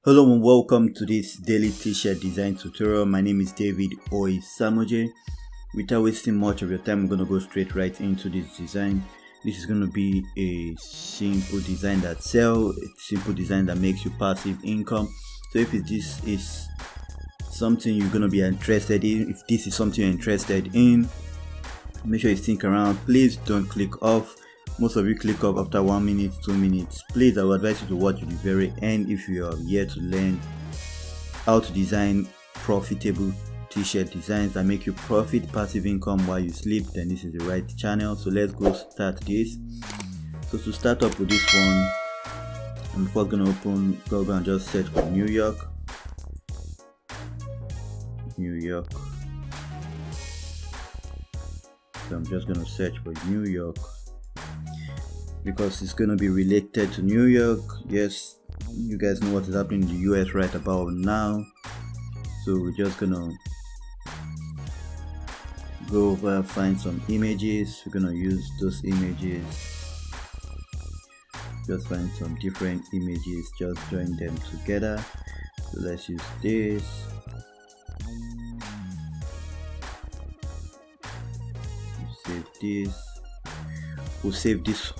Hello and welcome to this daily t-shirt design tutorial. My name is David Oisamoje. Without wasting much of your time, I'm going to go straight right into this design. This is going to be a simple design that sells, a simple design that makes you passive income. So if this is something you're going to be interested in, if this is something you're interested in, make sure you stick around. Please don't click off. Most of you click off after 1 minute, 2 minutes. Please, I would advise you to watch to the very end if you are here to learn how to design profitable t-shirt designs that make you profit, passive income while you sleep. Then this is the right channel. So let's go start this. So to start up with this one, I'm first gonna open Google and just search for New York. So I'm just gonna search for New York because it's gonna be related to New York. Yes, you guys know what is happening in the US right about now. So we're just gonna go over, find some images. We're gonna use those images. Just find some different images, just join them together. So let's use this. Save this. We'll save this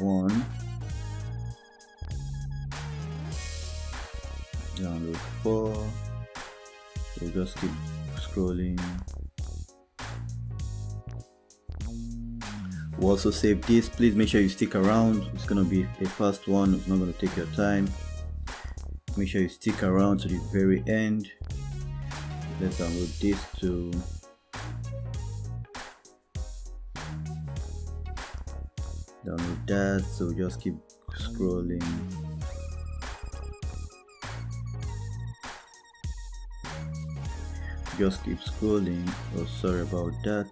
one. Download 4. We'll just keep scrolling. We'll also save this. Please make sure you stick around. It's gonna be a fast one. It's not gonna take your time. Make sure you stick around to the very end. Let's download this too. Download that. So just keep scrolling. Just keep scrolling. Oh, sorry about that.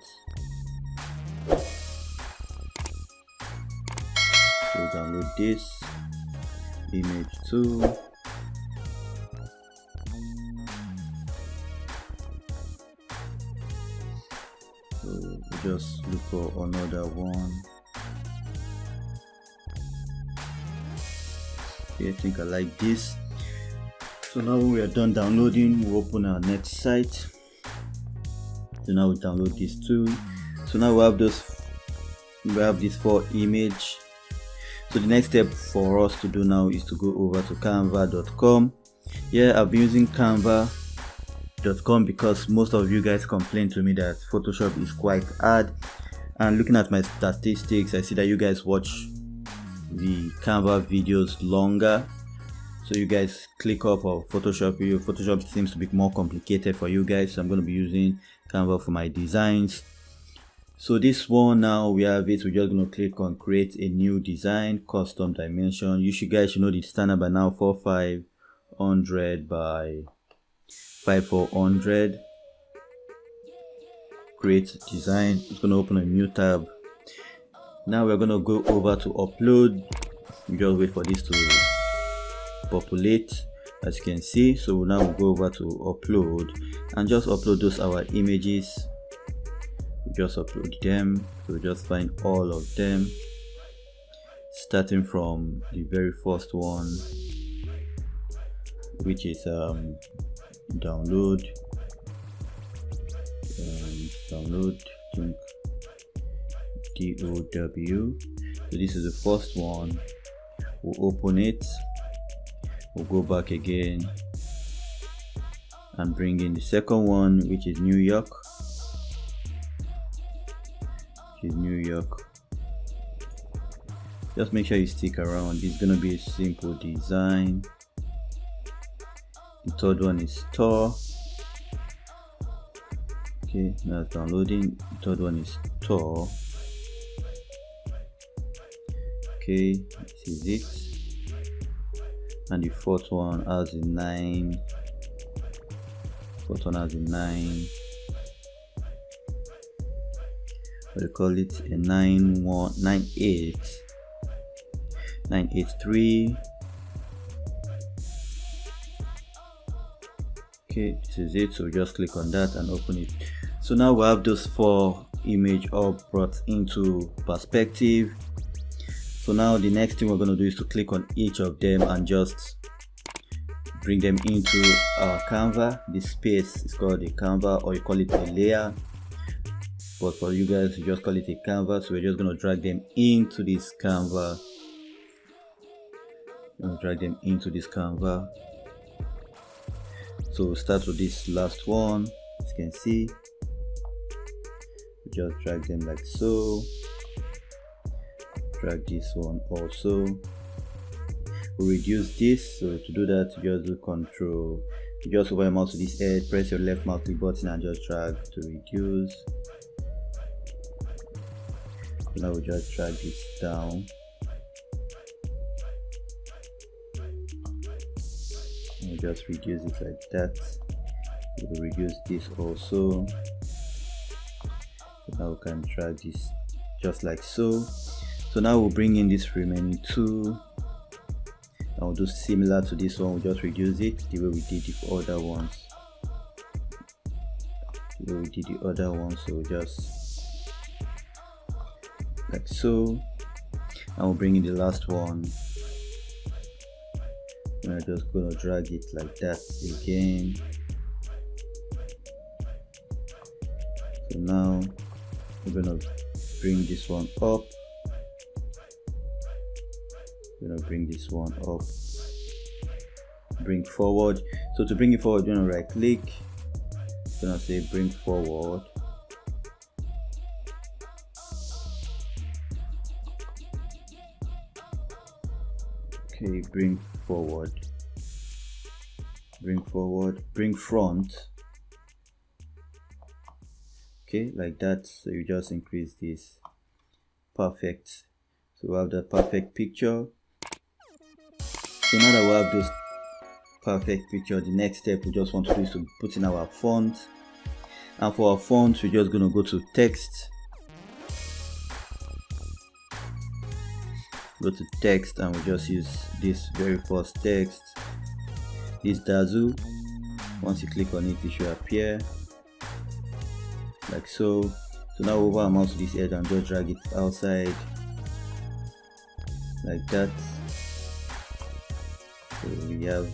So download this image too. So just look for another one. Okay, I think I like this. So now when we are done downloading, we'll open our next site. So now we download this too. So now we have this 4 image. So the next step for us to do now is to go over to canva.com. Yeah, I've been using canva.com because most of you guys complain to me that Photoshop is quite hard, and looking at my statistics, I see that you guys watch the Canva videos longer, so you guys click off of Photoshop. Photoshop seems to be more complicated for you guys, so I'm going to be using Canva for my designs. So this one, now we have it. We're just going to click on create a new design, custom dimension. You guys should know the standard by now, 4500 by 5400. Create design. It's going to open a new tab. Now we're going to go over to upload. We just wait for this to populate, as you can see. So now we'll go over to upload and just upload those our images. We just upload them. So just find all of them, starting from the very first one, which is download. Download, I think DOW. So this is the first one. We'll open it. We'll go back again and bring in the second one, which is New York. Just make sure you stick around. It's gonna be a simple design. The third one is store. Okay, now it's downloading. The third one is store. Okay, this is it. And the fourth one has a 9. Fourth one has a 9. What do you call it? A 983. Okay, this is it. So just click on that and open it. So now we have those 4 images all brought into perspective. So now the next thing we're going to do is to click on each of them and just bring them into our Canva. This space is called a Canva, or you call it a layer, but for you guys you just call it a Canva. So we're just going to drag them into this Canva. So we'll start with this last one. As you can see, we just drag them like so. Drag this one also. We'll reduce this. So to do that, you just do control, you just hover your mouse to this edge, press your left mouse click button and just drag to reduce. So now we just drag this down. And just reduce it like that. We'll reduce this also. So now we can drag this just like so. So now we'll bring in this remaining two. And we'll do similar to this one. We'll just reduce it the way we did the other ones. So we'll just like so. And we'll bring in the last one. I'm just gonna drag it like that again. So now we're gonna bring this one up. Bring this one up, bring forward. So to bring it forward, you're gonna right click, you're gonna say bring forward. Okay, bring forward, bring front. Okay, like that. So you just increase this. Perfect. So we have the perfect picture. So now that we have this perfect picture, the next step we just want to do is to put in our font. And for our font, we're just going to go to text. Go to text and we just use this very first text. This Dazu. Once you click on it, it should appear like so. So now over our mouse to this edge and just drag it outside like that. So we have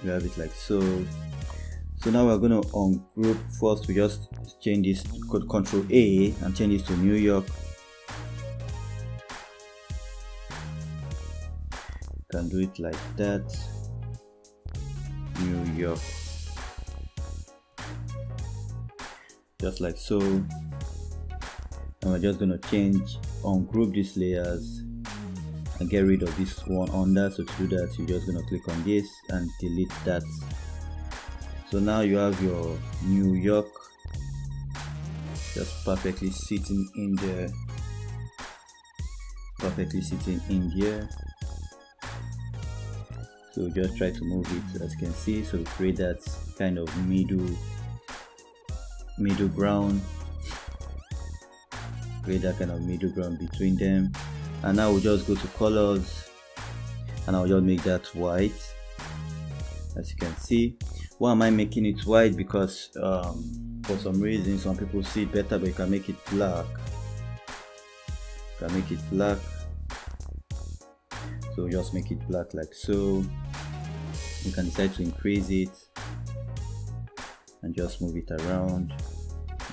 it like so. So now we're going to ungroup. First we just change this, Control A and change this to New York. You can do it like that, New York, just like so. And we're just going to ungroup these layers and get rid of this one under. So to do that, you're just going to click on this and delete that. So now you have your New York just perfectly sitting in there, So just try to move it, as you can see. So create that kind of middle ground, between them. And now we'll just go to colors and I'll just make that white. As you can see, why am I making it white? Because for some reason some people see it better, but you can make it black. So just make it black like so. You can decide to increase it and just move it around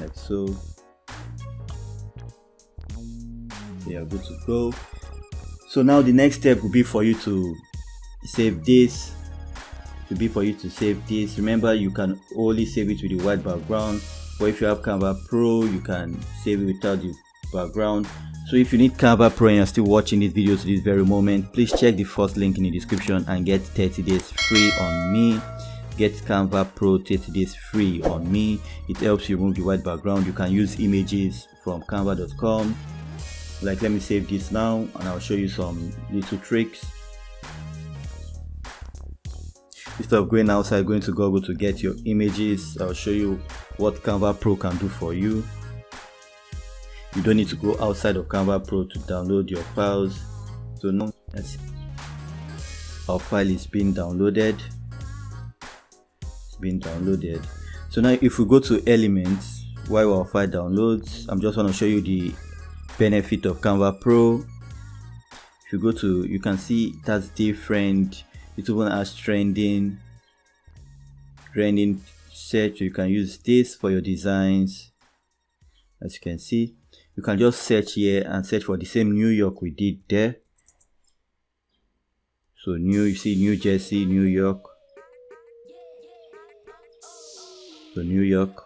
like so. So you're good to go. So now the next step will be for you to save this. Remember, you can only save it with the white background, but if you have Canva Pro, you can save it without the background. So if you need Canva Pro and you're still watching this video to this very moment, please check the first link in the description and get 30 days free on me. Get Canva Pro 30 days free on me. It helps you remove the white background. You can use images from canva.com. Like, let me save this now and I'll show you some little tricks. Instead of going outside, going to Google to get your images, I'll show you what Canva Pro can do for you. You don't need to go outside of Canva Pro to download your files. So now our file is being downloaded. So now if we go to elements while our file downloads, I'm just want to show you the benefit of Canva Pro. If you go to, you can see that's different. It even has trending. rendering search. You can use this for your designs. As you can see, you can just search here and search for the same New York we did there. So you see New Jersey, New York. So New York.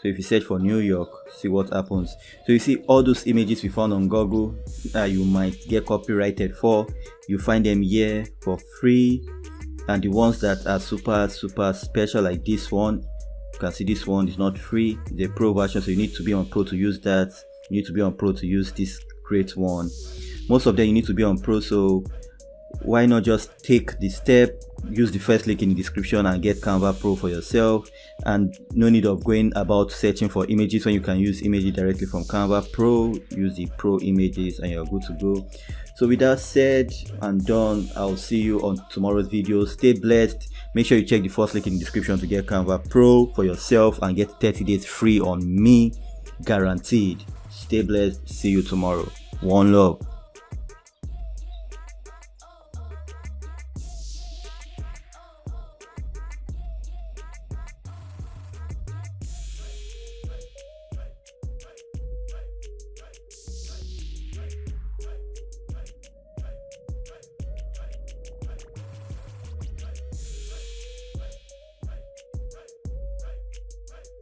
So if you search for New York, see what happens. So you see all those images we found on Google that you might get copyrighted for, you find them here for free. And the ones that are super special, like this one, you can see this one is not free. It's a pro version, so you need to be on pro to use that. You need to be on pro to use this great one. Most of them you need to be on pro, so why not just take the step, use the first link in the description and get Canva Pro for yourself, and no need of going about searching for images when you can use images directly from Canva Pro. Use the Pro images and you're good to go. So with that said and done, I'll see you on tomorrow's video. Stay blessed. Make sure you check the first link in the description to get Canva Pro for yourself and get 30 days free on me, guaranteed. Stay blessed. See you tomorrow. One love.